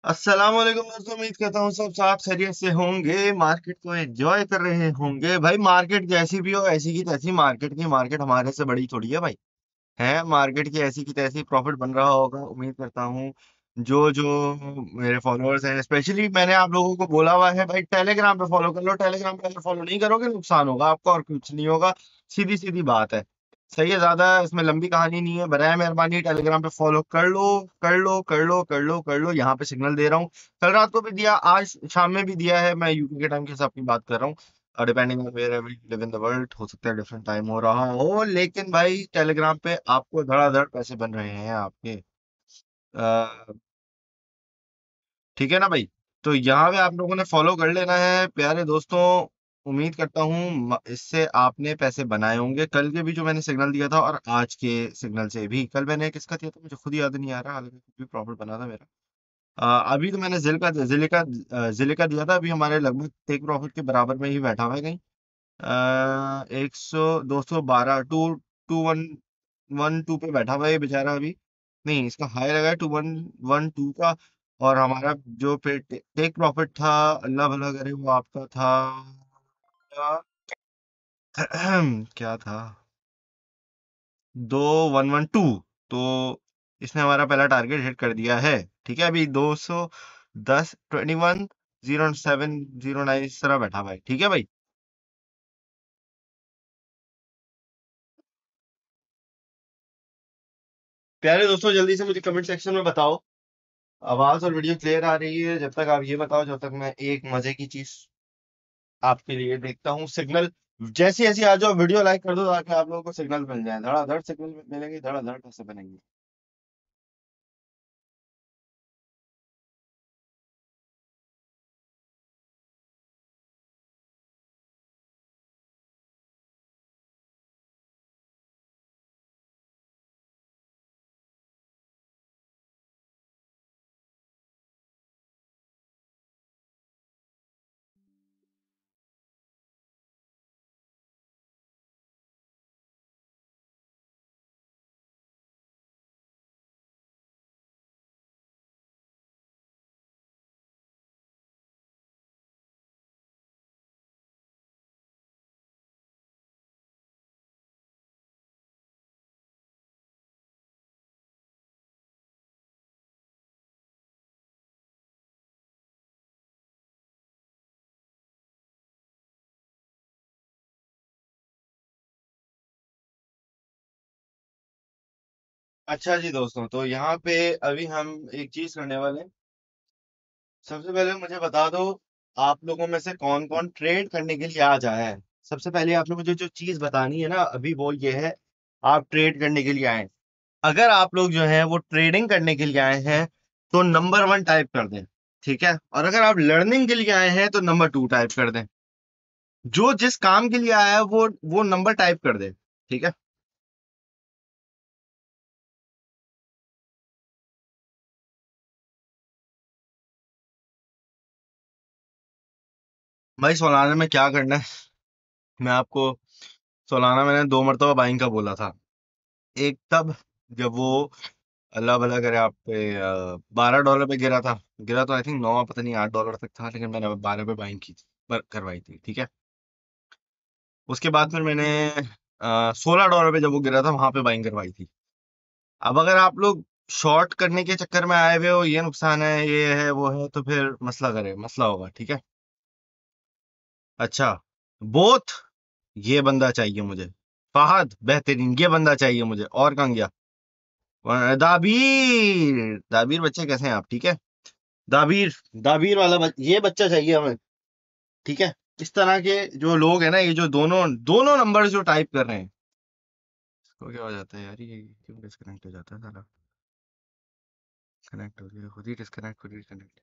अस्सलाम वालेकुम दोस्तों, उम्मीद करता हूँ सब साथ खैरियत से होंगे। मार्केट को एंजॉय कर रहे होंगे भाई। मार्केट जैसी भी हो ऐसी की तैसी मार्केट हमारे से बड़ी थोड़ी है भाई। है मार्केट की ऐसी की तैसी प्रॉफिट बन रहा होगा, उम्मीद करता हूँ। जो जो मेरे फॉलोअर्स हैं, स्पेशली मैंने आप लोगों को बोला हुआ है भाई, टेलीग्राम पे फॉलो कर लो। टेलीग्राम पे अगर फॉलो नहीं करोगे नुकसान होगा आपका, और कुछ नहीं होगा। सीधी सीधी बात है। सही है, ज्यादा इसमें लंबी कहानी नहीं है। बराए मेहरबानी टेलीग्राम पे फॉलो कर लो। कर लो कर लो कर लो कर लो, यहाँ पे सिग्नल दे रहा हूँ। कल रात को भी दिया, आज शाम में भी दिया है। मैं यूके के टाइम के हिसाब की बात कर रहा हूँ। Depending on wherever you live in the world, हो सकता है डिफरेंट टाइम हो रहा हो, लेकिन भाई टेलीग्राम पे आपको धड़ाधड़ पैसे बन रहे हैं आपके। अ, ठीक है ना भाई। तो यहाँ पे आप लोगों ने फॉलो कर लेना है प्यारे दोस्तों। उम्मीद करता हूँ इससे आपने पैसे बनाए होंगे, कल के भी जो मैंने सिग्नल दिया था और आज के सिग्नल से भी। कल मैंने किसका दिया था मुझे खुद याद नहीं आ रहा, हालांकि कुछ भी प्रॉफिट बना था मेरा। अभी तो मैंने जिले का दिया था। अभी हमारे लगभग टेक प्रॉफिट के बराबर में ही बैठा हुआ है कहीं। 212 two two one one two पे बैठा हुआ है ये बेचारा अभी। नहीं, इसका हाई लगा है 2112 का। और हमारा जो पे टेक प्रॉफिट था, अल्लाह भला करे, वो आपका था क्या था, 2112। तो इसने हमारा पहला टारगेट हिट कर दिया है। ठीक है, अभी 210 210709 इस तरह बैठा हुआ है। ठीक है भाई। प्यारे दोस्तों, जल्दी से मुझे कमेंट सेक्शन में बताओ, आवाज और वीडियो क्लियर आ रही है। जब तक आप ये बताओ, जब तक मैं एक मजे की चीज आपके लिए देखता हूँ। सिग्नल जैसी ऐसी आ जाओ, वीडियो लाइक कर दो ताकि आप लोगों को सिग्नल मिल जाए। धड़ाधड़ सिग्नल मिलेंगे, धड़ाधड़ पैसे बनेंगे। अच्छा जी दोस्तों, तो यहाँ पे अभी हम एक चीज करने वाले हैं। सबसे पहले मुझे बता दो, आप लोगों में से कौन कौन ट्रेड करने के लिए आ जाए है। सबसे पहले आपने मुझे जो चीज बतानी है ना अभी, वो ये है, आप ट्रेड करने के लिए आए हैं। अगर आप लोग जो है वो ट्रेडिंग करने के लिए आए हैं तो नंबर 1 टाइप कर दें। ठीक है, और अगर आप लर्निंग के लिए आए हैं तो नंबर 2 टाइप कर दें। जो जिस काम के लिए आया है वो नंबर टाइप कर दे। ठीक है भाई। सोलाना में क्या करना है, मैं आपको, सोलाना मैंने 2 मरतबा बाइंग का बोला था। एक तब जब वो, अल्लाह भला करे, आप पे $12 पे गिरा था। गिरा तो आई थिंक 9, पता नहीं, $8 तक था, लेकिन मैंने 12 पे बाइंग की थी, पर करवाई थी। ठीक है, उसके बाद फिर मैंने $16 पे जब वो गिरा था वहां पे बाइंग करवाई थी। अब अगर आप लोग शॉर्ट करने के चक्कर में आए हुए हो, ये नुकसान है, ये है, वो है, तो फिर मसला होगा। ठीक है। अच्छा, बोथ, ये बंदा चाहिए मुझे। फहद बेहतरीन, ये बंदा चाहिए मुझे। और कहाँ गया? दाबीर, दाबीर बच्चे कैसे हैं आप? ठीक है, दाबीर, दाबीर वाला ये बच्चा चाहिए हमें। ठीक है, इस तरह के जो लोग हैं ना, ये जो दोनों दोनों नंबर जो टाइप कर रहे हैं। इसको क्या हो जाता है यार, ये क्यों डिस्कनेक्ट हो जाता है सारा? कनेक्ट हो गया, खुद ही डिस्कनेक्ट, खुद ही डिस्कनेक्ट।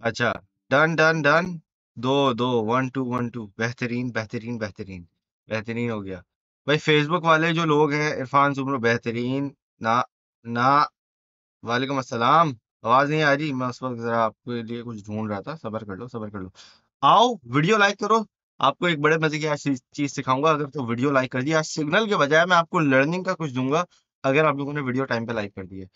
अच्छा, डन डन डन। दो दो, 1212, बेहतरीन बेहतरीन बेहतरीन। बेहतरीन हो गया। भाई फेसबुक वाले जो लोग हैं, इरफान जुमरो, बेहतरीन। ना, ना, वालेकुम अस्सलाम। आवाज नहीं आ रही, मैं उस वक्त जरा आपके लिए कुछ ढूंढ रहा था। सबर कर लो, सबर कर लो। आओ, वीडियो लाइक करो। आपको एक बड़े मजे की आज चीज सिखाऊंगा। अगर तो वीडियो लाइक कर दिया, आज सिग्नल के बजाय मैं आपको लर्निंग का कुछ दूंगा, अगर आप लोगों ने वीडियो टाइम पे लाइक कर दिया।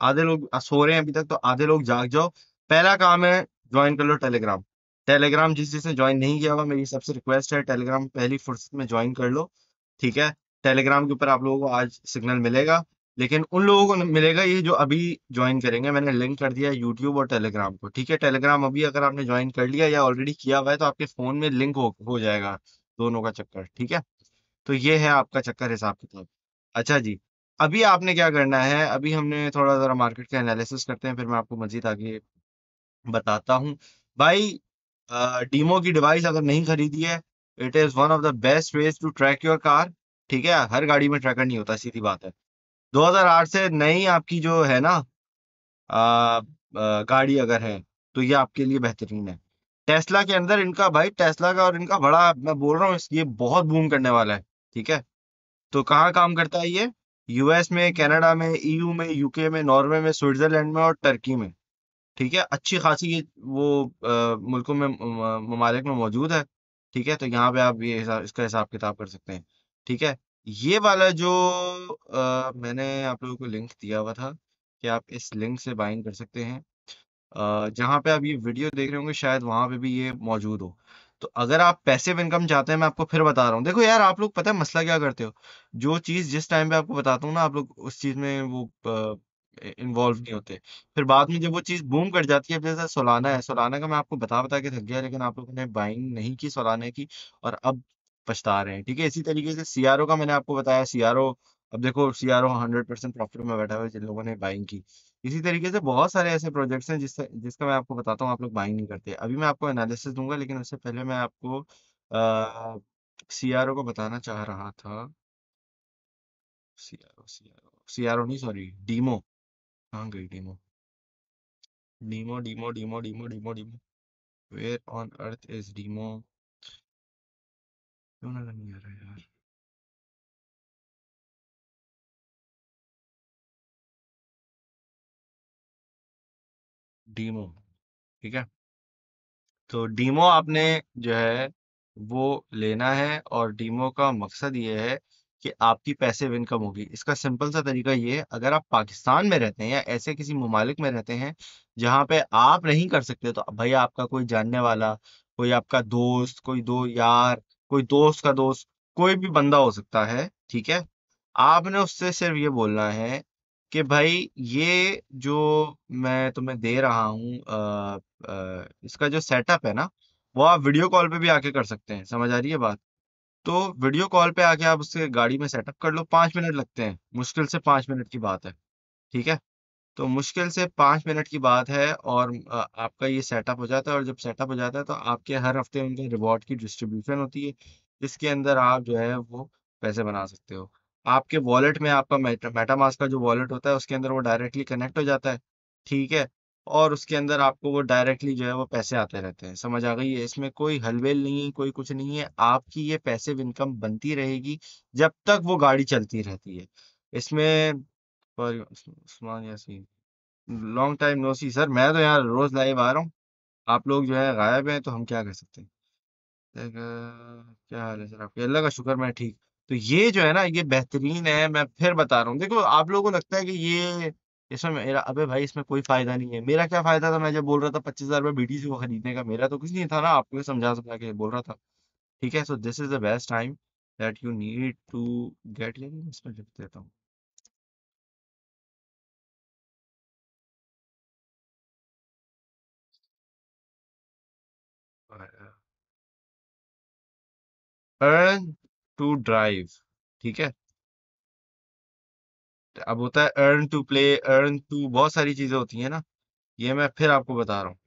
आधे लोग सो रहे हैं अभी तक, तो आधे लोग जाग जाओ। पहला काम है, ज्वाइन कर लो टेलीग्राम। टेलीग्राम जिस जिसने ज्वाइन नहीं किया हुआ, मेरी सबसे रिक्वेस्ट है, टेलीग्राम पहली फुर्सत में ज्वाइन कर लो। ठीक है। टेलीग्राम के ऊपर आप लोगों को आज सिग्नल मिलेगा, लेकिन उन लोगों को मिलेगा ये जो अभी ज्वाइन करेंगे। मैंने लिंक कर दिया है यूट्यूब और टेलीग्राम को। ठीक है। टेलीग्राम अभी अगर आपने ज्वाइन कर लिया या ऑलरेडी किया हुआ है, तो आपके फोन में लिंक हो जाएगा दोनों का चक्कर। ठीक है। तो ये है आपका चक्कर, हिसाब किताब। अच्छा जी। अभी आपने क्या करना है, अभी हमने थोड़ा जरा मार्केट का एनालिसिस करते हैं, फिर मैं आपको मजीद आगे बताता हूँ। भाई, डीमो की डिवाइस अगर नहीं खरीदी है, it is one of the best ways to track your car. ठीक है। हर गाड़ी में ट्रैकर नहीं होता, सीधी बात है। 2008 से नई आपकी जो है ना, गाड़ी अगर है, तो ये आपके लिए बेहतरीन है। टेस्ला के अंदर इनका, भाई टेस्ला का और इनका बड़ा, मैं बोल रहा हूँ, ये बहुत बूम करने वाला है। ठीक है। तो कहाँ काम करता है ये? यूएस में, कनाडा में, ईयू में, यूके में, नॉर्वे में, स्विट्जरलैंड में और टर्की में। ठीक है। अच्छी खासी ये वो मुल्कों में, ममालिक में मौजूद है। ठीक है। तो यहाँ पे आप ये इसका हिसाब किताब कर सकते हैं। ठीक है। ये वाला जो मैंने आप लोगों को लिंक दिया हुआ था, कि आप इस लिंक से बाइंग कर सकते हैं। जहाँ पे आप ये वीडियो देख रहे होंगे, शायद वहां पे भी ये मौजूद हो। तो अगर आप पैसिव इनकम चाहते हैं, मैं आपको फिर बता रहा हूँ। देखो यार, आप लोग पता है मसला क्या करते हो, जो चीज जिस टाइम पे आपको बताता हूँ ना, आप लोग उस चीज में वो इन्वॉल्व नहीं होते। फिर बाद में जब वो चीज बूम कर जाती है, अब जैसे सोलाना है, सोलाना का मैं आपको बता बता के थक गया, लेकिन आप लोगों ने बाइंग नहीं की सोलाना की, और अब पछता रहे हैं। ठीक है। इसी तरीके से सीआरओ का मैंने आपको बताया, सीआरओ, अब देखो सीआरओ 100% प्रॉफिट में बैठा हुआ है, जिन लोगों ने बाइंग की। इसी तरीके से बहुत सारे ऐसे प्रोजेक्ट्स हैं जिसका मैं आपको बताता हूँ, आप लोग बाइंग नहीं करते। अभी मैं आपको एनालिसिस दूंगा, लेकिन उससे पहले मैं आपको सीआरओ को बताना चाह रहा था। सीआरओ नहीं, सॉरी, डीमो। कहाँ गई demo? Demo, demo, demo, demo, demo, demo. Where on earth is demo? क्यों नजर नहीं आ रहा है यार? डीमो। ठीक है। तो डीमो आपने जो है वो लेना है, और डीमो का मकसद ये है कि आपकी पैसिव इनकम होगी। इसका सिंपल सा तरीका ये है, अगर आप पाकिस्तान में रहते हैं या ऐसे किसी ममालिक में रहते हैं जहाँ पे आप नहीं कर सकते, तो भाई आपका कोई जानने वाला, कोई आपका दोस्त, कोई दो यार, कोई दोस्त का दोस्त, कोई भी बंदा हो सकता है। ठीक है। आपने उससे सिर्फ ये बोलना है कि भाई, ये जो मैं तुम्हें दे रहा हूँ, इसका जो सेटअप है ना, वो आप वीडियो कॉल पे भी आके कर सकते हैं। समझ आ रही है बात? तो वीडियो कॉल पे आके आप उससे गाड़ी में सेटअप कर लो। 5 मिनट लगते हैं, मुश्किल से 5 मिनट की बात है। ठीक है। तो मुश्किल से 5 मिनट की बात है, और आपका ये सेटअप हो जाता है। और जब सेटअप हो जाता है, तो आपके हर हफ्ते उनके रिवॉर्ड की डिस्ट्रीब्यूशन होती है, जिसके अंदर आप जो है वो पैसे बना सकते हो। आपके वॉलेट में, आपका मेटामास्क का जो वॉलेट होता है, उसके अंदर वो डायरेक्टली कनेक्ट हो जाता है। ठीक है। और उसके अंदर आपको वो डायरेक्टली जो है वो पैसे आते रहते हैं। समझ आ गई है? इसमें कोई हलवेल नहीं है, कोई कुछ नहीं है। आपकी ये पैसिव इनकम बनती रहेगी जब तक वो गाड़ी चलती रहती है। इसमें पर Usman Yasin, long time no see sir. मैं तो यार रोज लाइव आ रहा हूँ, आप लोग जो है गायब हैं, तो हम क्या कर सकते हैं। क्या हाल है सर आपके? अल्लाह का शुक्र, मैं ठीक। तो ये जो है ना, ये बेहतरीन है। मैं फिर बता रहा हूँ, देखो आप लोगों को लगता है कि ये इसमें मेरा, अबे भाई इसमें कोई फायदा नहीं है। मेरा क्या फायदा था? मैं जब बोल रहा था 25,000 रुपये बीटीसी को खरीदने का, मेरा तो कुछ नहीं था ना, आपको समझा समझा के बोल रहा था। ठीक है। So this is the best time that you need to get, ये इसमें लिख देता हूँ। Earn to drive. ठीक है। अब होता है earn to play, earn to, बहुत सारी चीजें होती है ना। ये मैं फिर आपको बता रहा हूँ।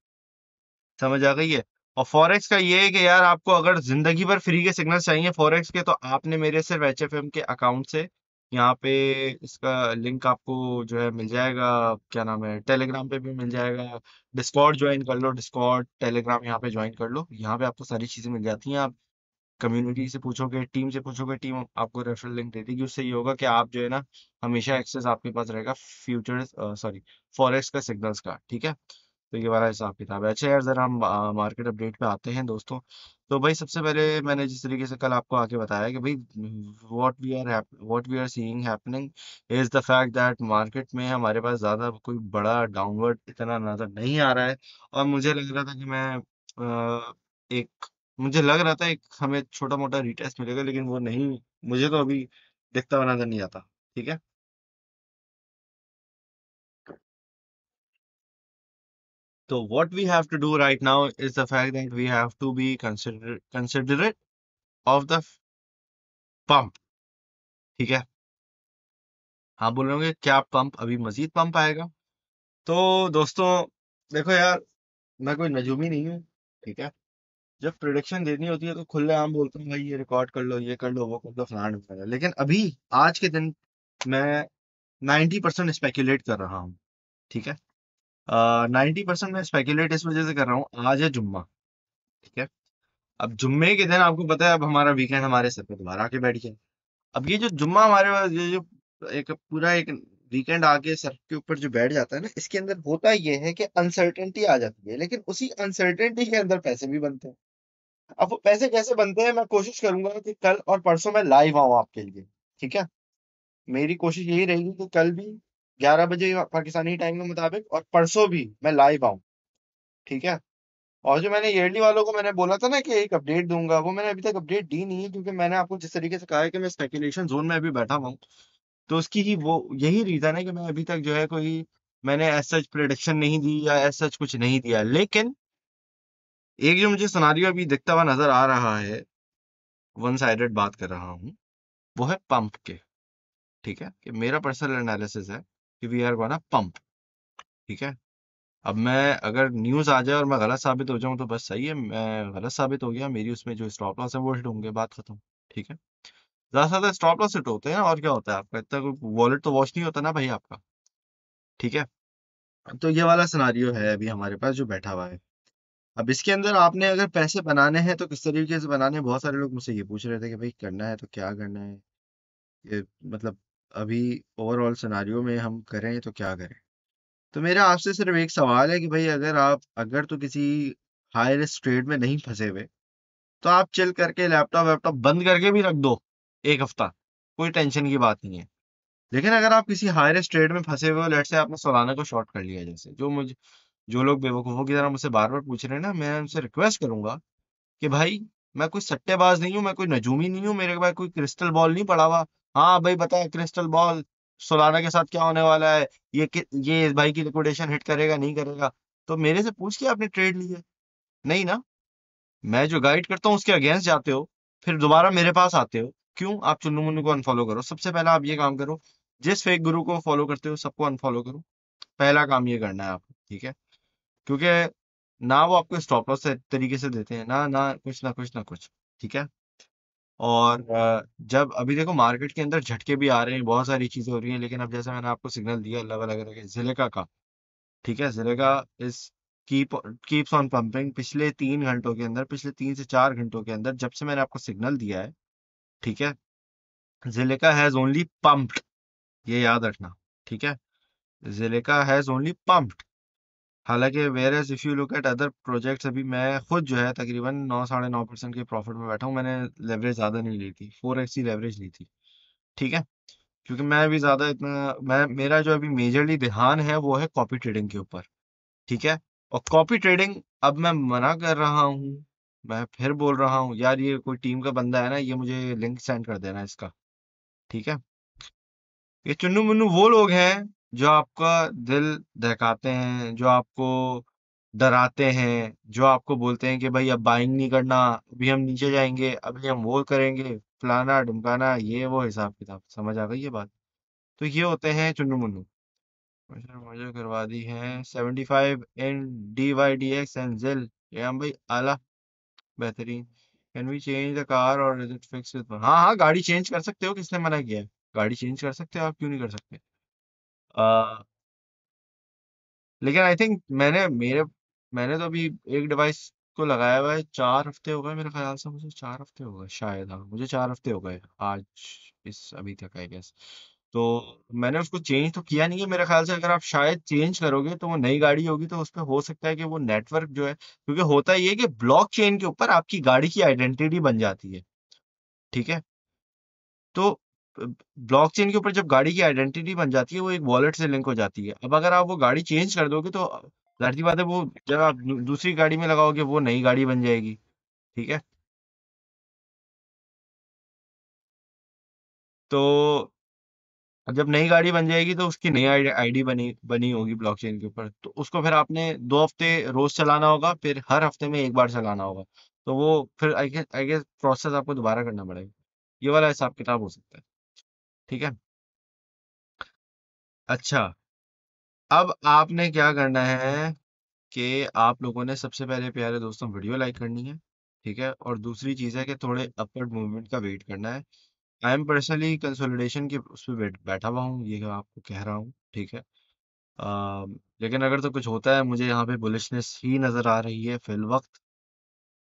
समझ आ गई है? और फॉरेक्स का ये है कि यार, आपको अगर जिंदगी भर फ्री के सिग्नल चाहिए फॉरेक्स के, तो आपने मेरे सिर्फ एचएफएम के अकाउंट से, यहाँ पे इसका लिंक आपको जो है मिल जाएगा। क्या नाम है, टेलीग्राम पे भी मिल जाएगा। डिस्कॉर्ड ज्वाइन कर लो, डिस्कॉर्ड टेलीग्राम यहाँ पे ज्वाइन कर लो। यहाँ पे आपको सारी चीजें मिल जाती हैं। आप कम्युनिटी से पूछोगे, टीम से पूछोगे, टीम आपको रेफरल लिंक दे देगी। उससे ये होगा कि आप जो है ना, हमेशा एक्सेस आपके पास रहेगा फ्यूचर्स, सॉरी, फॉरेक्स का सिग्नल्स का। ठीक है। तो ये वाला हिसाब किताब है। अच्छा यार, जरा हम मार्केट अपडेट पे आते हैं दोस्तों। तो भाई सबसे पहले मैंने जिस तरीके से कल आपको आके बताया कि भाई what we are seeing happening is the fact that market में हमारे पास ज्यादा कोई बड़ा डाउनवर्ड इतना नजर नहीं आ रहा है। और मुझे लग रहा था कि मैं एक मुझे लग रहा था एक हमें छोटा मोटा रिटेस्ट मिलेगा, लेकिन वो नहीं, मुझे तो अभी दिखता हुआ नजर नहीं आता। ठीक है। So what we have to do right now is the fact that we have to be considerate of the pump. ठीक है। आप बोल रहे होंगे क्या पंप, अभी मजीद पंप आएगा? तो दोस्तों देखो यार, मैं कोई नजूमी नहीं हूँ। ठीक है। जब प्रिडिक्शन देनी होती है तो खुलेआम बोलता हूँ भाई ये रिकॉर्ड कर लो, ये कर लो, वो कर लो, फलाना ढिमकाना। लेकिन अभी आज के दिन मैं 90% स्पेकुलेट कर रहा हूँ। ठीक है। 90% मैं स्पेकुलेट इस वजह से कर रहा हूँ, आज है जुम्मा। ठीक है। अब जुम्मे के दिन आपको पता है, अब हमारा वीकेंड हमारे सर पे दोबारा आके बैठ गया। अब ये जो जुम्मा हमारे पास, ये जो एक पूरा एक वीकेंड आके सर के ऊपर जो बैठ जाता है ना, इसके अंदर होता ये है कि अनसर्टेनिटी आ जाती है, लेकिन उसी अनसर्टेनिटी के अंदर पैसे भी बनते हैं। अब वो पैसे कैसे बनते हैं, मैं कोशिश करूंगा कि कल और परसों मैं लाइव आऊं आपके लिए। ठीक है। मेरी कोशिश यही रहेगी कि कल भी 11 बजे पाकिस्तानी टाइम के मुताबिक, और परसों भी मैं लाइव आऊं। ठीक है। और जो मैंने ईयरली वालों को मैंने बोला था ना कि एक अपडेट दूंगा, वो मैंने अभी तक अपडेट दी नहीं है, क्योंकि मैंने आपको जिस तरीके से कहा है कि मैं स्पेकुलेशन जोन में अभी बैठा हुआ हूँ। तो उसकी ही वो यही रीजन है कि मैं अभी तक जो है कोई, मैंने एज सच प्रिडिक्शन नहीं दी या एज सच कुछ नहीं दिया। लेकिन एक जो मुझे सिनारियो अभी दिखता हुआ नजर आ रहा है, वन साइडेड बात कर रहा हूँ, वो है पंप के। ठीक है, कि मेरा पर्सनल एनालिसिस है कि वी आर गोना पंप। ठीक है। अब मैं अगर न्यूज आ जाए और मैं गलत साबित हो जाऊं तो बस सही है, मैं गलत साबित हो गया, मेरी उसमें जो स्टॉप लॉस है वो हिट होंगे, बात खत्म। ठीक है। ज्यादा से ज्यादा स्टॉप लॉस हिट होते हैं, और क्या होता है आपका, इतना कोई वॉलेट तो वॉश नहीं होता ना भाई आपका। ठीक है। तो ये वाला सिनारियो है अभी हमारे पास जो बैठा हुआ है। अब इसके अंदर आपने अगर पैसे बनाने हैं तो किस तरीके से बनाने हैं, बहुत सारे लोग मुझसे ये पूछ रहे थे कि भाई करना है तो क्या करना है, ये मतलब अभी ओवरऑल सिनारियो में हम करें तो क्या करें। तो मेरा आपसे सिर्फ एक सवाल है कि भाई अगर तो किसी हाई रिस्क ट्रेड में नहीं फंसे हुए, तो आप चिल करके लैपटॉप वैपटॉप बंद करके भी रख दो एक हफ्ता, कोई टेंशन की बात नहीं है। लेकिन अगर आप किसी हाई रिस्क ट्रेड में फंसे हुए हो, लेट से आपने सोलाना को शॉर्ट कर लिया, जैसे जो लोग बेवकूफों की तरह मुझसे बार बार पूछ रहे हैं ना, मैं उनसे रिक्वेस्ट करूंगा कि भाई मैं कोई सट्टेबाज नहीं हूँ, मैं कोई नजूमी नहीं हूँ, मेरे पास कोई क्रिस्टल बॉल नहीं पड़ा हुआ। हाँ भाई बता, क्रिस्टल बॉल सोलाना के साथ क्या होने वाला है, ये इस भाई की लिक्विडेशन हिट करेगा नहीं करेगा, तो मेरे से पूछ के आपने ट्रेड लिया? नहीं ना। मैं जो गाइड करता हूँ उसके अगेंस्ट जाते हो, फिर दोबारा मेरे पास आते हो। क्यों? आप चुन्नू मुन्नू को अनफॉलो करो, सबसे पहला आप ये काम करो। जिस फेक गुरु को फॉलो करते हो सबको अनफॉलो करो। पहला काम ये करना है आपको। ठीक है। क्योंकि ना वो आपको स्टॉप लॉस तरीके से देते हैं, ना ना कुछ ना कुछ ना कुछ। ठीक है। और जब अभी देखो मार्केट के अंदर झटके भी आ रहे हैं, बहुत सारी चीजें हो रही हैं, लेकिन अब जैसे मैंने आपको सिग्नल दिया लेवल अगर के जिलेका का। ठीक है। जिलेका इस कीप्स ऑन पंपिंग। पिछले 3 घंटों के अंदर, पिछले 3 से 4 घंटों के अंदर, जब से मैंने आपको सिग्नल दिया है, ठीक है, जिलेका हैज ओनली पंप्ड, ये याद रखना। ठीक है। Zilliqa has only pumped. हालांकि whereas if you look at other projects, अभी मैं खुद जो है तकरीबन 9 साढ़े 9% के प्रॉफिट में बैठा हूँ। मैंने लेवरेज ज्यादा नहीं ली थी, 4x की लेवरेज ली थी। ठीक है। क्योंकि मैं भी ज्यादा इतना, मैं मेरा जो अभी मेजरली ध्यान है वो है कॉपी ट्रेडिंग के ऊपर। ठीक है। और कॉपी ट्रेडिंग अब मैं मना कर रहा हूँ, मैं फिर बोल रहा हूँ यार, ये कोई टीम का बंदा है ना, ये मुझे लिंक सेंड कर देना इसका। ठीक है। ये चुन्नू मुन्नू वो लोग हैं जो आपका दिल दहकाते हैं, जो आपको डराते हैं, जो आपको बोलते हैं कि भाई अब बाइंग नहीं करना, अभी हम नीचे जाएंगे, अभी हम वो करेंगे, फलाना ढिमकाना, ये वो हिसाब किताब। समझ आ गई ये बात? तो ये होते हैं चुन्नू मुन्नू। मुझे करवा दी है 75 इन DYDX एंड जिल। ये हम भाई आला, बेहतरीन। Can we change the car or is it fix with? हाँ हाँ, गाड़ी चेंज कर सकते हो, किसने मना किया है? गाड़ी चेंज कर सकते हो आप, क्यों नहीं कर सकते? आ, लेकिन आई थिंक मैंने तो अभी एक डिवाइस को लगाया हुआ है, 4 हफ्ते हो गए मेरे ख्याल से, मुझे 4 हफ्ते हो गए शायद, हाँ मुझे 4 हफ्ते हो गए आज, इस अभी तक आई गेस। तो मैंने उसको चेंज तो किया नहीं है मेरे ख्याल से। अगर आप शायद चेंज करोगे तो वो नई गाड़ी होगी, तो उसपे हो सकता है कि वो नेटवर्क जो है, क्योंकि होता ये है कि ब्लॉकचेन के ऊपर आपकी गाड़ी की आइडेंटिटी बन जाती है। ठीक है। तो ब्लॉकचेन के ऊपर जब गाड़ी की आइडेंटिटी बन जाती है, वो एक वॉलेट से लिंक हो जाती है। अब अगर आप वो गाड़ी चेंज कर दोगे तो जाहिर सी बात है, वो जब आप दूसरी गाड़ी में लगाओगे वो नई गाड़ी बन जाएगी। ठीक है। तो जब नई गाड़ी बन जाएगी तो उसकी नई आईडी बनी बनी होगी ब्लॉकचेन के ऊपर, तो उसको फिर आपने 2 हफ्ते रोज चलाना होगा, फिर हर हफ्ते में एक बार चलाना होगा। तो वो फिर आई गेस प्रोसेस आपको दोबारा करना पड़ेगा। ये वाला हिसाब किताब हो सकता है। ठीक है। अच्छा, अब आपने क्या करना है कि आप लोगों ने सबसे पहले प्यारे दोस्तों वीडियो लाइक करनी है। ठीक है। और दूसरी चीज़ है कि थोड़े अपवर्ड मूवमेंट का वेट करना है। आई एम पर्सनली कंसोलिडेशन के उस पर बैठा हुआ हूँ, ये आपको कह रहा हूँ। ठीक है। लेकिन अगर तो कुछ होता है, मुझे यहाँ पे बुलिशनेस ही नज़र आ रही है फिल वक्त।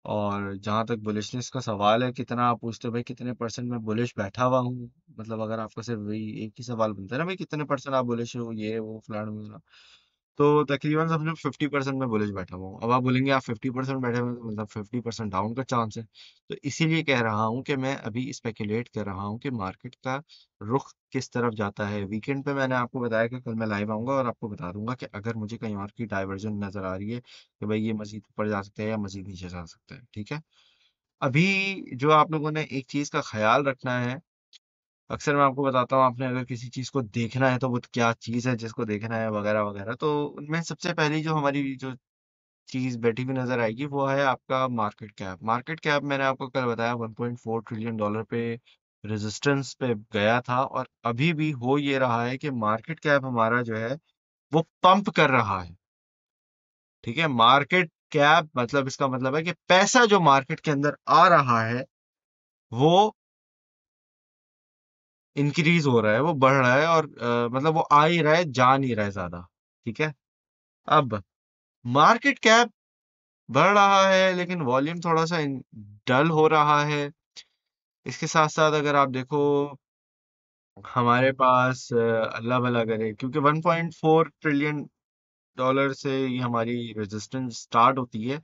और जहाँ तक बुलिशनेस का सवाल है, कितना आप पूछते हो भाई कितने परसेंट मैं बुलिश बैठा हुआ हूँ, मतलब अगर आपका सिर्फ वही एक ही सवाल बनता है ना भाई कितने परसेंट आप बुलिश हो, ये वो फलाना वगैरह, तो तकरीबन समझो 50% में बुलिश बैठा हुआ हूँ। अब आप बोलेंगे आप 50% बैठे हुए हैं, तो मतलब 50% डाउन का चांस है। तो इसीलिए कह रहा हूँ कि मैं अभी स्पेकुलेट कर रहा हूँ कि मार्केट का रुख किस तरफ जाता है। वीकेंड पे मैंने आपको बताया कि कल मैं लाइव आऊंगा और आपको बता दूंगा कि अगर मुझे कहीं और की डाइवर्जन नजर आ रही है कि भाई ये मजीद ऊपर जा सकता है या मजीद नीचे जा सकता है। ठीक है। अभी जो आप लोगों ने एक चीज का ख्याल रखना है, अक्सर मैं आपको बताता हूँ, आपने अगर किसी चीज को देखना है तो वो क्या चीज है जिसको देखना है वगैरह वगैरह, तो उनमें सबसे पहली जो हमारी जो चीज बैठी हुई नजर आएगी वो है आपका मार्केट कैप। मार्केट कैप मैंने आपको कल बताया 1.4 ट्रिलियन डॉलर पे रेजिस्टेंस पे गया था, और अभी भी हो ये रहा है कि मार्केट कैप हमारा जो है वो पंप कर रहा है। ठीक है। मार्केट कैप मतलब इसका मतलब है कि पैसा जो मार्केट के अंदर आ रहा है वो इंक्रीज हो रहा है, वो बढ़ रहा है, और मतलब वो आ ही रहा है, जा नहीं रहा है ज्यादा। ठीक है। अब मार्केट कैप बढ़ रहा है लेकिन वॉल्यूम थोड़ा सा डल हो रहा है। इसके साथ साथ अगर आप देखो, हमारे पास अल्लाह भला करे, क्योंकि 1.4 ट्रिलियन डॉलर से ये हमारी रेजिस्टेंस स्टार्ट होती है,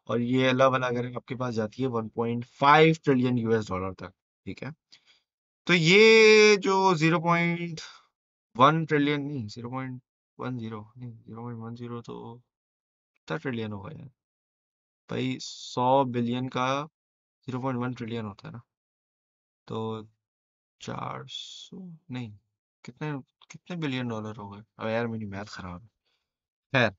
और ये अल्लाह भला करे आपके पास जाती है 1.5 ट्रिलियन यूएस डॉलर तक। ठीक है। तो ये जो 0.1 ट्रिलियन नहीं, 0.10 नहीं, 0.10 तो कितना ट्रिलियन होगा यार भाई, 100 बिलियन का 0.1 ट्रिलियन होता है ना। तो 400 नहीं, कितने कितने बिलियन डॉलर हो गए, अब यार मेरी मैथ खराब है। खैर,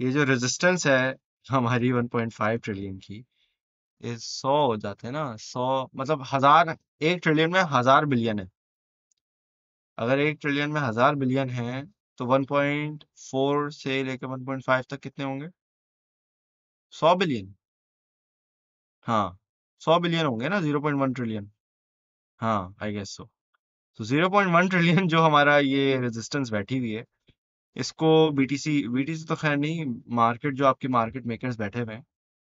ये जो रेजिस्टेंस है हमारी 1.5 ट्रिलियन की, ये 100 हो जाते हैं ना, 100 मतलब हजार, 1 ट्रिलियन में 1000 बिलियन है। अगर 1 ट्रिलियन में 1000 बिलियन है तो 1.4 से लेकर 1.5 तक कितने होंगे, 100 बिलियन। हाँ, 100 बिलियन होंगे ना, 0.1 ट्रिलियन। हाँ, आई गेस सो। तो 0.1 ट्रिलियन जो हमारा ये रेजिस्टेंस बैठी हुई है, इसको बीटीसी बीटीसी तो खैर नहीं, मार्केट जो आपके मार्केट मेकर्स बैठे हुए हैं,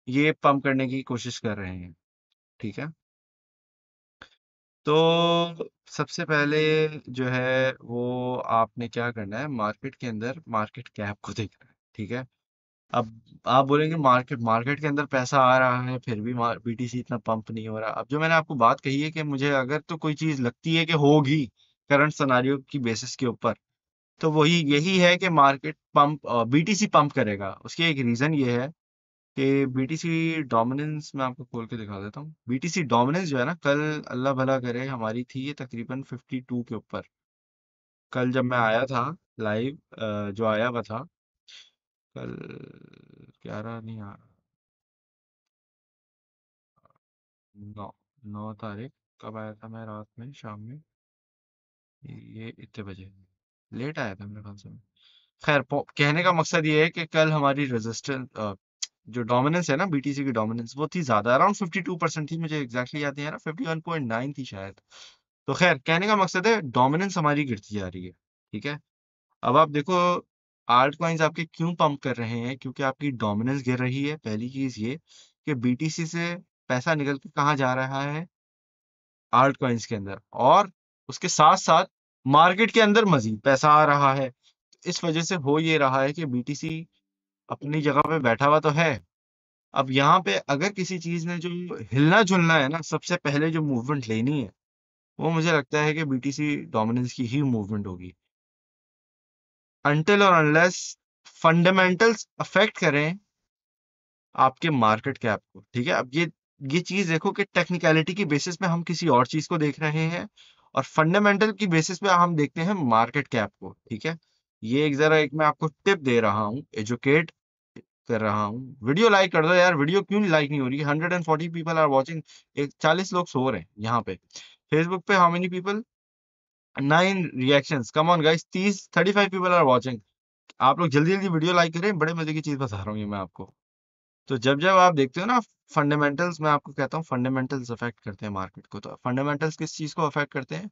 ये पंप करने की कोशिश कर रहे हैं। ठीक है। तो सबसे पहले जो है वो आपने क्या करना है, मार्केट के अंदर मार्केट कैप को देखना है। ठीक है। अब आप बोलेंगे मार्केट मार्केट के अंदर पैसा आ रहा है फिर भी बीटीसी इतना पंप नहीं हो रहा। अब जो मैंने आपको बात कही है कि मुझे अगर तो कोई चीज लगती है कि होगी करंट सिनेरियो की बेसिस के ऊपर, तो वही यही है कि मार्केट पंप बीटीसी पंप करेगा। उसकी एक रीजन ये है कि बीटीसी डोमिनेंस मैं आपको खोल के दिखा देता हूँ। बीटीसी डोमिनेंस जो है ना, कल अल्लाह भला करे हमारी थी ये तकरीबन 52 के ऊपर। कल जब मैं आया था लाइव, जो आया हुआ था कल, 11 नहीं आ, 9 9 तारीख, कब आया था मैं, रात में, शाम में, ये इतने बजे लेट आया था मेरे ख्याल से। खैर, कहने का मकसद ये है कि कल हमारी रेजिस्टेंस, जो डोमिनेंस है ना, बीटीसी की डोमिनेंस वो थी ज्यादा, अराउंड 52% थी, मुझे एग्जैक्टली याद नहीं आ रहा, 51.9 थी शायद। तो खैर, कहने का मकसद है डोमिनेंस हमारी गिरती जा रही है। ठीक है। अब आप देखो, आल्ट कॉइन्स आपके क्यों पंप कर रहे हैं, क्योंकि आपकी डोमिनेंस गिर रही है। पहली चीज ये कि बीटीसी से पैसा निकल के कहाँ जा रहा है, आल्ट कॉइन्स के अंदर, और उसके साथ साथ मार्केट के अंदर मजीद पैसा आ रहा है। इस वजह से हो ये रहा है कि बीटीसी अपनी जगह पे बैठा हुआ तो है। अब यहाँ पे अगर किसी चीज ने जो हिलना जुलना है ना, सबसे पहले जो मूवमेंट लेनी है, वो मुझे लगता है कि बीटीसी डोमिनेंस की ही मूवमेंट होगी। अनटिल और अनलेस फंडामेंटल्स अफेक्ट करें आपके मार्केट कैप को, ठीक है। अब ये चीज देखो कि टेक्निकलिटी की बेसिस पे हम किसी और चीज को देख रहे हैं, और फंडामेंटल की बेसिस पे हम देखते हैं मार्केट कैप को, ठीक है। ये एक जरा एक मैं आपको टिप दे रहा हूँ, एजुकेट कर रहा हूँ। वीडियो लाइक कर दो यार, वीडियो क्यों नहीं लाइक नहीं हो रही? 140 पीपल आर वॉचिंग। एक 40 लोग सो रहे हैं यहाँ पे। फेसबुक पे how many people? 9 reactions. Come on guys, 35 people are watching. आप लोग जल्दी जल्दी वीडियो लाइक करें, बड़े मजे की चीज बता रहा हूँ ये मैं आपको। तो जब जब आप देखते हो ना फंडामेंटल्स, मैं आपको कहता हूँ फंडामेंटल्स अफेक्ट करते हैं मार्केट को। तो फंडामेंटल्स किस चीज को अफेक्ट करते हैं?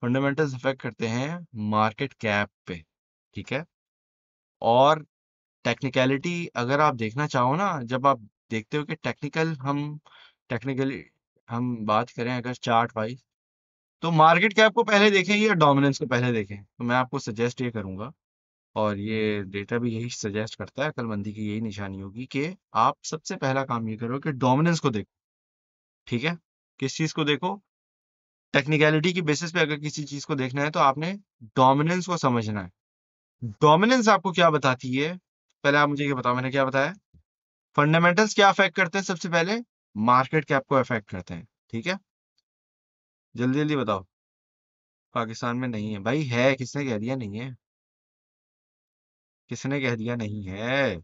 फंडामेंटल्स अफेक्ट करते हैं मार्केट कैप पे, ठीक है। और टेक्निकलिटी अगर आप देखना चाहो ना, जब आप देखते हो कि टेक्निकली हम बात करें अगर चार्ट वाइज, तो मार्केट कैप को पहले देखें या डोमिनेंस को पहले देखें? तो मैं आपको सजेस्ट ये करूंगा, और ये डेटा भी यही सजेस्ट करता है, अक्लमंदी की यही निशानी होगी, कि आप सबसे पहला काम ये करो कि डोमिनेंस को देखो, ठीक है। किस चीज को देखो? टेक्निकलिटी की बेसिस पे अगर किसी चीज को देखना है तो आपने डोमिनेंस को समझना है। डोमिनेंस आपको क्या बताती है? पहले आप मुझे ये बताओ, मैंने क्या बताया? फंडामेंटल्स क्या अफेक्ट करते हैं सबसे पहले? मार्केट कैप को अफेक्ट करते हैं, ठीक है। जल्दी जल्दी बताओ। पाकिस्तान में नहीं है भाई, है। किसने कह दिया नहीं है? किसने कह दिया नहीं है?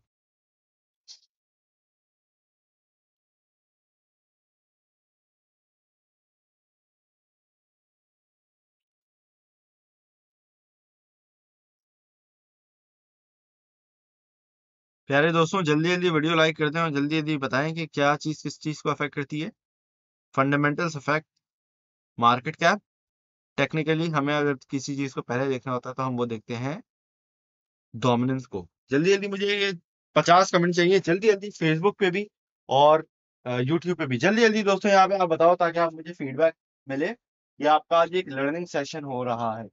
प्यारे दोस्तों, जल्दी जल्दी वीडियो लाइक करते हैं और जल्दी जल्दी बताएं कि क्या चीज किस चीज को अफेक्ट करती है। Fundamentals affect market cap. Technically हमें अगर किसी चीज को पहले देखना होता है तो हम वो देखते हैं डोमिनेंस को। जल्दी जल्दी मुझे ये 50 कमेंट चाहिए, जल्दी जल्दी, फेसबुक पे भी और यूट्यूब पे भी। जल्दी जल्दी दोस्तों यहाँ पे आप बताओ, ताकि आप मुझे फीडबैक मिले। ये आपका आज एक लर्निंग सेशन हो रहा है।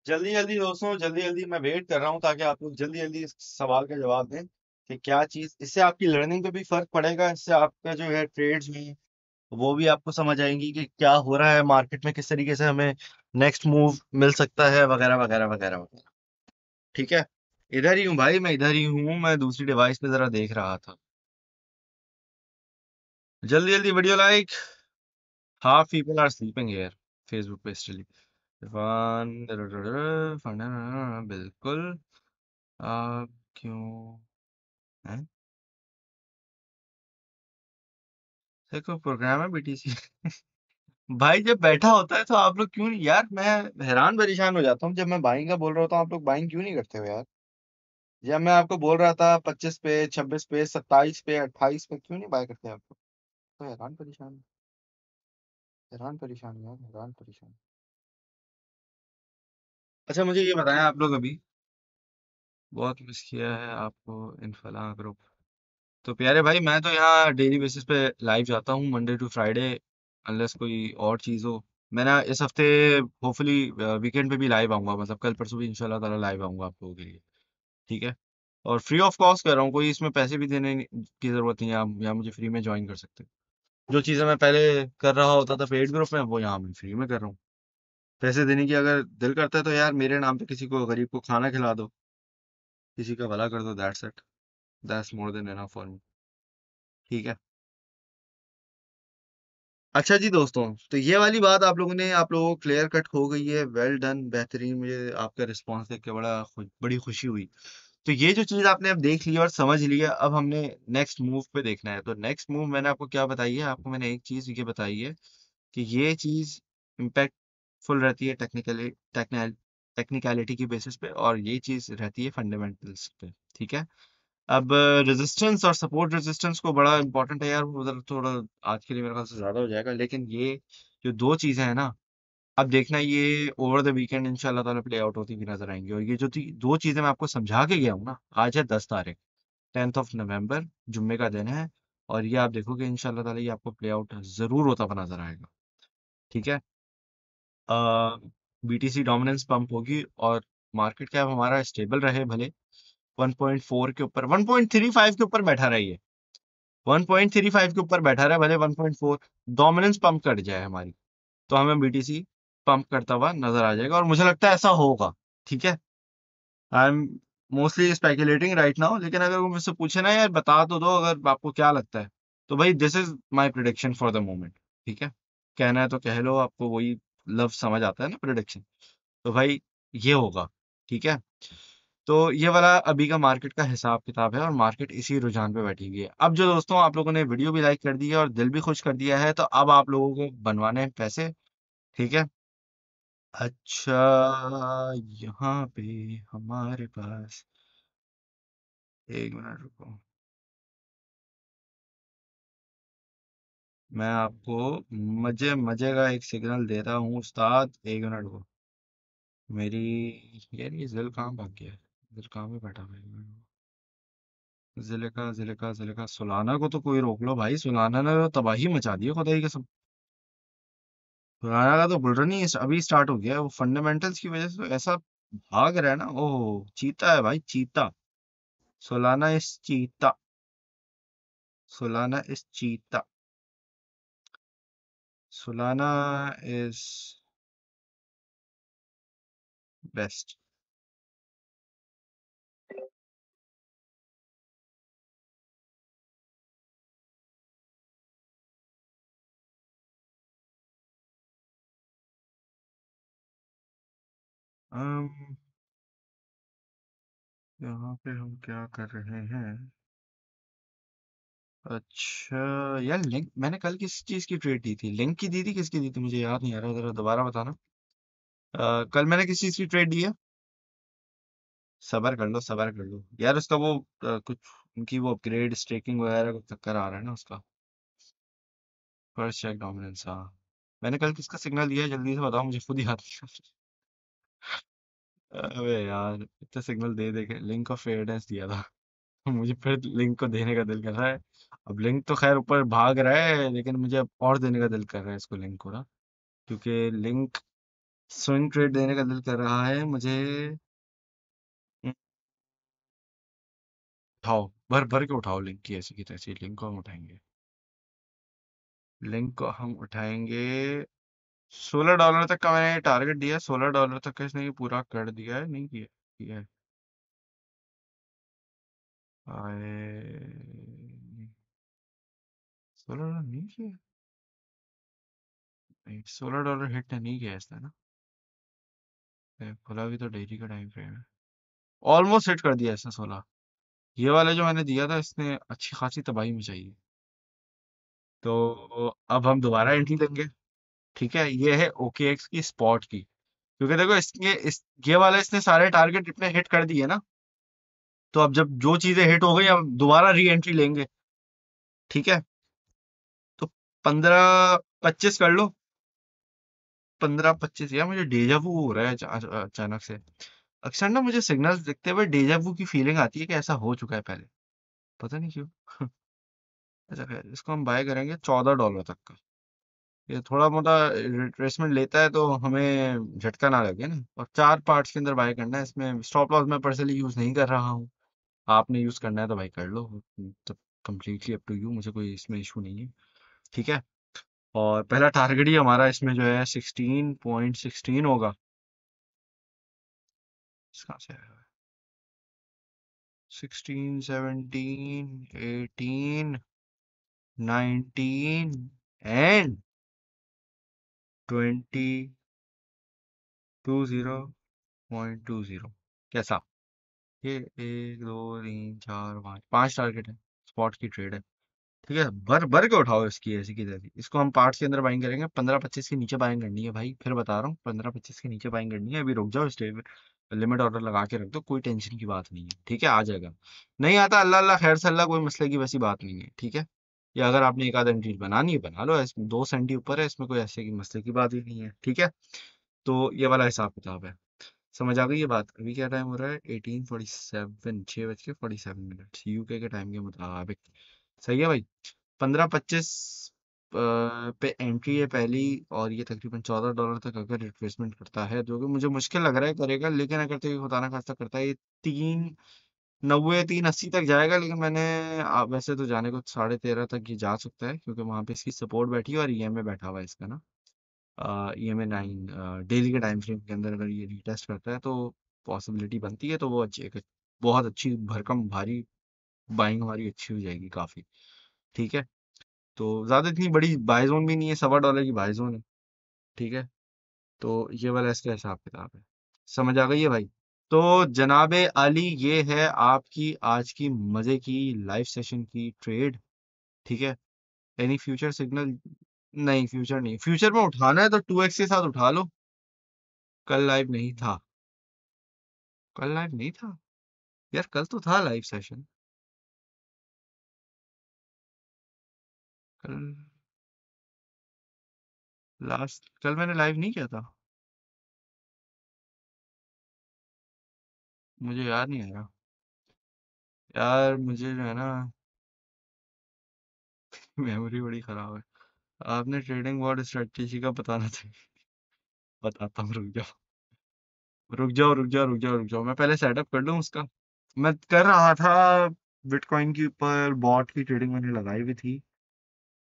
जल्दी जल्दी दोस्तों, जल्दी जल्दी, मैं वेट कर रहा हूँ ताकि आप लोग जल्दी जल्दी इस सवाल का जवाब दें कि क्या चीज, इससे आपकी लर्निंग पे भी फर्क पड़ेगा। इससे आपका जो है ट्रेड्स में वो भी आपको समझ आएंगी कि क्या हो रहा है मार्केट में, किस तरीके से हमें नेक्स्ट मूव मिल सकता है, वगैरह वगैरह वगैरह वगैरह, ठीक है। इधर ही हूँ भाई, मैं इधर ही हूँ, मैं दूसरी डिवाइस पे जरा देख रहा था। जल्दी जल्दी video like. Half people are sleeping here, Facebook पे स्टिल। इरफान, बिल्कुल। आप क्यों हैं? देखो प्रोग्राम है बीटीसी। भाई जब बैठा होता है तो आप लोग क्यों नहीं यार, मैं हैरान परेशान हो जाता हूँ जब मैं बाइंग का बोल रहा होता हूँ, आप लोग बाइंग क्यों नहीं करते हो यार? जब मैं आपको बोल रहा था 25 पे, 26 पे, 27 पे, 28 पे, क्यों नहीं बाय करते आप लोग? तो हैरान परेशान, हैरान परेशान यार, हैरान परेशान। अच्छा मुझे ये बताएं आप लोग अभी, बहुत मिस किया है आपको इन फलां ग्रुप। तो प्यारे भाई, मैं तो यहाँ डेली बेसिस पे लाइव जाता हूँ, मंडे टू फ्राइडे, अनलेस कोई और चीज़ हो। मैं ना इस हफ्ते होपफुली वीकेंड पे भी लाइव आऊंगा, मतलब कल परसों भी इंशाल्लाह ताला लाइव आऊंगा आप लोगों के लिए, ठीक है। और फ्री ऑफ कॉस्ट कर रहा हूँ, कोई इसमें पैसे भी देने की जरूरत नहीं है। आप यहाँ मुझे फ्री में ज्वाइन कर सकते हो। जो चीज़ें मैं पहले कर रहा होता था पेड ग्रुप में, वो यहाँ मैं फ्री में कर रहा हूँ। पैसे देने की अगर दिल करता है तो यार मेरे नाम पे किसी को, गरीब को खाना खिला दो, किसी का भला कर दो, that's it, that's more than enough for me, ठीक है। अच्छा जी दोस्तों, तो ये वाली बात आप लोगों को क्लियर कट हो गई है। वेल डन, बेहतरीन। मुझे आपका रिस्पांस देख के बड़ी खुशी हुई। तो ये जो चीज आपने अब देख ली और समझ लिया, अब हमने नेक्स्ट मूव पे देखना है। तो नेक्स्ट मूव मैंने आपको क्या बताई है, आपको मैंने एक चीज ये बताई है कि ये चीज इम्पैक्टफुल रहती है टेक्निकलिटी की बेसिस पे, और ये चीज रहती है फंडामेंटल्स पे। ठीक है। अब रेजिस्टेंस और सपोर्ट रेजिस्टेंस को बड़ा इंपॉर्टेंट है यार, वो उधर थोड़ा आज के लिए मेरे ख्याल से ज्यादा हो जाएगा, लेकिन ये जो दो चीजें हैं ना, अब देखना ये ओवर द वीकेंड इंशाल्लाह ताला प्ले आउट होती हुई नजर आएंगी। और ये जो दो चीजें मैं आपको समझा के गया हूँ ना, आज है 10 तारीख, 10th of November, जुम्मे का दिन है, और ये आप देखोगे इंशाल्लाह ताला ये आपको प्ले आउट जरूर होता हुआ नजर आएगा। ठीक है। बीटीसी डोमिनेंस पंप होगी, और मार्केट कैप हमारा स्टेबल रहे भले, 1.4 के ऊपर, 1.35 के ऊपर बैठा रही है, 1.35 के ऊपर बैठा रहा है भले, 1.4 डोमिनेंस पंप कट जाए हमारी, तो हमें बीटीसी पंप करता हुआ नजर आ जाएगा, और मुझे लगता है ऐसा होगा। ठीक है। I am mostly speculating right now, लेकिन अगर वो मुझसे पूछे ना यार बता तो दो अगर आपको क्या लगता है, तो भाई this is my prediction for the moment. ठीक है। कहना है तो कह लो, आपको वही लफ्ज समझ आता है ना, प्रिडिक्शन। तो भाई ये होगा। ठीक है। तो ये वाला अभी का मार्केट का हिसाब किताब है, और मार्केट इसी रुझान पे बैठी हुई है। अब जो दोस्तों आप लोगों ने वीडियो भी लाइक कर दी है और दिल भी खुश कर दिया है, तो अब आप लोगों को बनवाने हैं पैसे। ठीक है। अच्छा, यहाँ पे हमारे पास, एक मिनट रुको, मैं आपको मजे मजे का एक सिग्नल दे रहा हूँ उस्ताद, एक मिनट रुको। मेरी, यार ये जिल कहाँ भाग गया है, जिल कहाँ पे बैठा हुआ है, एक मिनट रुको। जिले का सुलाना को तो कोई रोक लो भाई, सुलाना ने तो तबाही मचा दी है खुदाई के सब। सुलाना का तो बुल रन ही अभी स्टार्ट हो गया है, वो फंडामेंटल्स की वजह से तो ऐसा भाग रहा है ना, ओह चीता है भाई, चीता। सोलाना इस चीता, सोलाना इस चीता, सोलाना इज बेस्ट। यहाँ पे हम क्या कर रहे हैं, अच्छा, यार लिंक मैंने कल किस चीज की ट्रेड दी थी, लिंक की दी थी, किसकी दी थी मुझे याद नहीं आ रहा, जरा दोबारा बताना। कल मैंने किस चीज की ट्रेड दी है, सबर कर लो, सबर कर लो यार, उसका वो कुछ उनकी वो अपग्रेड स्टेकिंग वगैरह का चक्कर आ रहा है ना उसका। फर्स्ट चेक डोमिनेंस, हाँ। मैंने कल किसका सिग्नल दिया है, जल्दी से बताओ, मुझे खुद याद नहीं आ रहा। अबे यार इतना सिग्नल दे दे के लिंक ऑफ फेयरनेस दिया था। मुझे फिर लिंक को देने का दिल कर रहा है। अब लिंक तो खैर ऊपर भाग रहा है, लेकिन मुझे अब और देने का दिल कर रहा है इसको, लिंक को ना, क्योंकि लिंक स्विंग ट्रेड देने का दिल कर रहा है मुझे। उठाओ, भर भर के उठाओ लिंक की, ऐसी की तैसी लिंक को हम उठाएंगे, लिंक को हम उठाएंगे। $16 तक का मैंने टारगेट दिया, $16 तक का इसने ये पूरा कर दिया है, नहीं किया, किया है। आए, $16 नहीं किया, नहीं $16 हिट नहीं किया इसने ना, खुला भी तो डेली का टाइम फ्रेम है, ऑलमोस्ट हिट कर दिया इसने 16। ये वाले जो मैंने दिया था इसने अच्छी खासी तबाही मचाई है। तो अब हम दोबारा एंट्री लेंगे। ठीक है, ये है OKX की स्पॉट की, क्योंकि देखो ये वाला इसने सारे टारगेट इतने हिट कर दिए ना, तो अब जब जो चीजें हिट हो गई अब दोबारा री एंट्री लेंगे। ठीक है। तो 15-25 कर लो, 15-25, यार मुझे डेजावू हो रहा है अचानक से। अक्सर ना मुझे सिग्नल्स दिखते हुए डेजावू की फीलिंग आती है कि ऐसा हो चुका है पहले, पता नहीं क्यों। अच्छा खैर, इसको हम बाय करेंगे $14 तक का। ये थोड़ा मोटा रिट्रेसमेंट लेता है तो हमें झटका ना लगे ना, और 4 पार्ट्स के अंदर बाय करना है, इसमें स्टॉप लॉस मैं पर्सनली यूज नहीं कर रहा हूँ। आपने यूज करना है तो भाई कर लो, तो कम्प्लीटली अप टू यू, मुझे कोई इसमें इशू नहीं है। ठीक है। और पहला टारगेट ही हमारा इसमें जो है 16.16 होगा। कहाँ से आया, 16, 17, 18, 19 एंड 20.20, कैसा, ये 1 2 3 4 5 टारगेट है, स्पॉट की ट्रेड है। ठीक है, भर भर के उठाओ इसकी ऐसी की तैसी। इसको हम पार्ट्स के अंदर बाइंग करेंगे, 15-25 के नीचे बाइंग करनी है भाई, फिर बता रहा हूँ 15-25 के नीचे बाइंग करनी है। अभी रुक जाओ, स्टे लिमिट ऑर्डर लगा के रख दो, कोई टेंशन की बात नहीं है। ठीक है, आ जाएगा। नहीं आता अल्लाह अल्लाह खैर से अल्लाह, कोई मसले की वैसी बात नहीं है। ठीक है, या अगर आपने एक आध एंट्री बनानी है बना लो, इसमें 2 सेंटी ऊपर है, इसमें कोई ऐसे की मसले की बात ही नहीं है। ठीक है, तो ये वाला हिसाब किताब है। समझ आ गई ये बात। अभी क्या टाइम हो रहा है? 18:47, 6:47 यूके के टाइम के मुताबिक। सही है भाई। 15-25 पे एंट्री है पहली, और ये तकरीबन $14 तक अगर रिट्रेसमेंट करता है, जो कि मुझे मुश्किल लग रहा है करेगा, लेकिन अगर तो ये खुदा ना खास्ता करता है, ये 390 380 तक जाएगा। लेकिन मैंने वैसे तो जाने को 13.5 तक ये जा सकता है, क्योंकि वहां पे इसकी सपोर्ट बैठी है और ईएमए बैठा हुआ है इसका ना। EMA 9 डेली के टाइम फ्रेम के अंदर अगर ये रीटेस्ट करता है, तो पॉसिबिलिटी बनती है, तो वो अच्छी एक बहुत अच्छी भरकम भारी बाइंग हमारी अच्छी हो जाएगी काफी। ठीक है, तो ज्यादा इतनी बड़ी बाय जोन भी नहीं है, $1.25 की बाय जोन है। ठीक है, तो ये वाला इसका हिसाब किताब है। समझ आ गई है भाई। तो जनाबे आली, ये है आपकी आज की मजे की लाइव सेशन की ट्रेड। ठीक है, एनी फ्यूचर सिग्नल? नहीं, फ्यूचर नहीं। फ्यूचर में उठाना है तो 2x के साथ उठा लो। कल लाइव नहीं था। कल लाइव नहीं था यार, कल तो था लाइव सेशन। कल, लास्ट कल मैंने लाइव नहीं किया था। मुझे याद नहीं आ रहा यार, मुझे जो है ना मेमोरी बड़ी खराब है। आपने ट्रेडिंग वॉर्ड स्ट्रेटेजी का बताना था। बताता हूँ, रुक जाओ रुक जाओ रुक जाओ रुक जाओ रुक जाओ, मैं पहले सेटअप कर लूँ उसका। मैं कर रहा था बिटकॉइन के ऊपर, बॉट की ट्रेडिंग मैंने लगाई हुई थी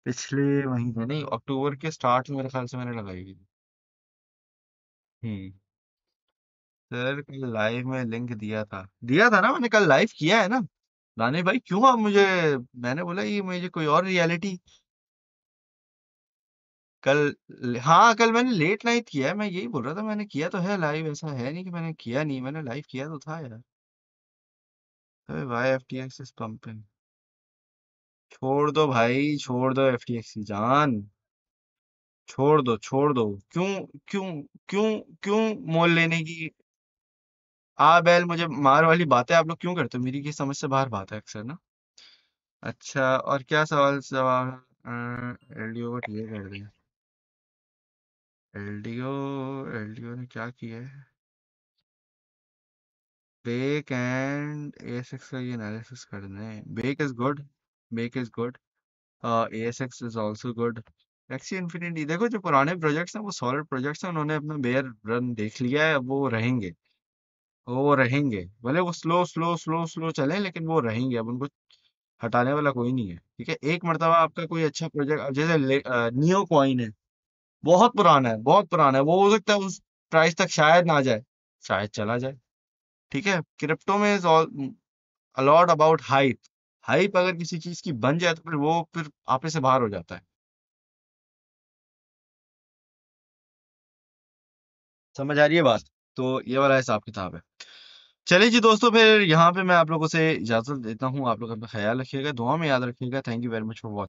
पिछले महीने, नहीं अक्टूबर के स्टार्ट में मेरे ख्याल से मैंने लगाई हुई थी। हम्म। सर कल लाइव में लिंक दिया था ना, मैंने कल लाइव किया है ना। रानी भाई क्यों आप मुझे, मैंने बोला ये मुझे कोई और रियलिटी। हाँ, कल मैंने लेट नाइट किया है, मैं यही बोल रहा था, मैंने किया तो है लाइव, ऐसा है नहीं कि मैंने किया नहीं, मैंने लाइव किया तो था यार। अरे भाई FTX इज पंपिंग। छोड़ दो भाई, छोड़ दो FTX की जान। छोड़ दो छोड़ दो। क्यों क्यों क्यों क्यों मोल लेने की आ बैल मुझे मार वाली बातें आप लोग क्यों करते हो? मेरी की समझ से बाहर बात है अक्सर ना। अच्छा, और क्या सवाल सवाल? LDO को ठीक कर दिया। एलडीओ एलडीओ ने क्या किया है? बेक एंड ASX का ये एनालिसिस कर दें। Bake is good, Bake is good, ASX is also good. Axie Infinity देखो, जो पुराने प्रोजेक्ट्स हैं वो सॉलिड प्रोजेक्ट्स हैं, उन्होंने अपना बेयर रन देख लिया है, अब वो रहेंगे। वो रहेंगे, भले वो स्लो स्लो स्लो स्लो चलें, लेकिन वो रहेंगे, अब उनको हटाने वाला कोई नहीं है। ठीक है, एक मर्तबा आपका कोई अच्छा प्रोजेक्ट, जैसे नियो कॉइन है, बहुत पुराना है, बहुत पुराना है, वो हो सकता है उस प्राइस तक शायद ना जाए, शायद चला जाए। ठीक है, क्रिप्टो में is all a lot about hype. Hype अगर किसी चीज की बन जाए, तो फिर वो फिर आपे से बाहर हो जाता है। समझ आ रही है बात? तो ये वाला हिसाब किताब है। चलिए जी दोस्तों, फिर यहाँ पे मैं आप लोगों से इजाजत देता हूँ। आप लोग अपना ख्याल रखिएगा, दुआ में याद रखिएगा। Thank you very much for watching.